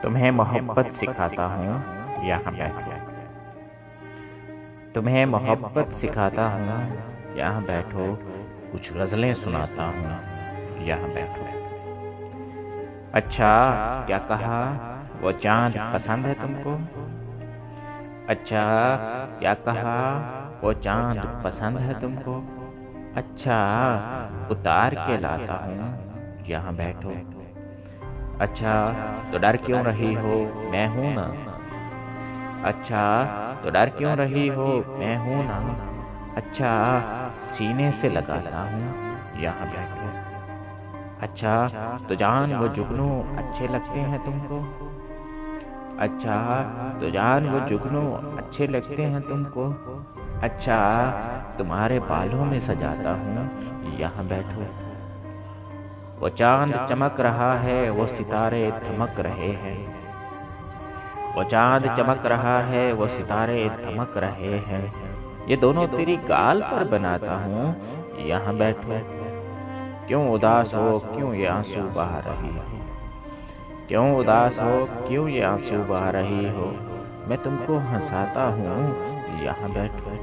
तुम्हें मोहब्बत सिखाता हूँ, यहाँ बैठो। तुम्हें मोहब्बत सिखाता हूँ, यहाँ बैठो। कुछ गज़लें सुनाता हूँ, यहाँ बैठो। अच्छा क्या कहा, वो चाँद पसंद है तुमको? अच्छा क्या कहा, वो चाँद पसंद है तुमको? अच्छा उतार के लाता हूँ, यहाँ बैठो। अच्छा तो डर क्यों रही हो, मैं हूं ना। अच्छा तो डर क्यों रही हो, मैं हूं ना। अच्छा सीने से लगाता हूँ, यहाँ बैठो। अच्छा तो जान वो जुगनू अच्छे लगते हैं तुमको? अच्छा तो जान वो जुगनू अच्छे लगते हैं तुमको? अच्छा तुम्हारे बालों में सजाता हूँ, यहाँ बैठो। वो चांद चमक रहा है, वो सितारे थमक रहे हैं। वो चांद चमक रहा है, वो सितारे थमक रहे हैं। ये दोनों तेरी गाल पर बनाता हूँ, यहाँ बैठो। क्यों उदास हो, क्यों ये आंसू बहा रही हो? क्यों उदास हो, क्यों ये आंसू बहा रही हो? मैं तुमको हंसाता हूँ, यहाँ बैठो।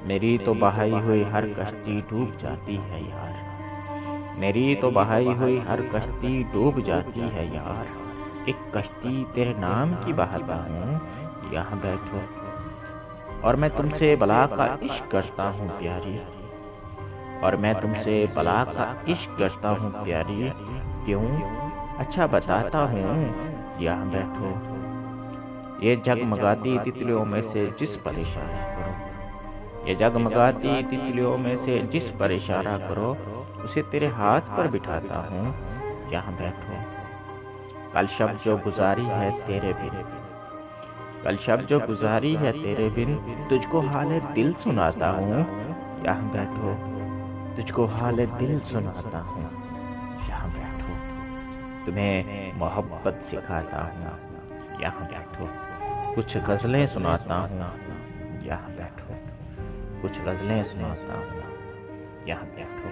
मेरी तो बहाई हुई हर कश्ती डूब जाती है यार। मेरी तो बहाई हुई हर कश्ती डूब जाती है यार। एक कश्ती तेरे नाम की बहाता हूँ, यहाँ बैठो। और मैं तुमसे बला का इश्क करता हूँ प्यारी। और मैं तुमसे बला का इश्क करता हूँ प्यारी। क्यों? अच्छा बताता हूँ, यहाँ बैठो। ये जगमगाती तितलियों में से जिस पर इशारा करो, ये जगमगाती तितलियों में से जिस पर इशारा करो, उसे तेरे हाथ पर बिठाता हूँ, यहाँ बैठो। कल शब जो गुजारी है तेरे बिन, कल शब जो गुजारी है तेरे बिन, तुझको हाल दिल सुनाता हूँ, यहाँ बैठो। तुझको हाल दिल सुनाता हूँ, यहाँ बैठो। तुम्हें मोहब्बत सिखाता हूँ, यहाँ बैठो। कुछ गज़लें सुनाता हूँ, यहाँ बैठो। कुछ गज़लें सुनाता हूँ, यहाँ बैठो।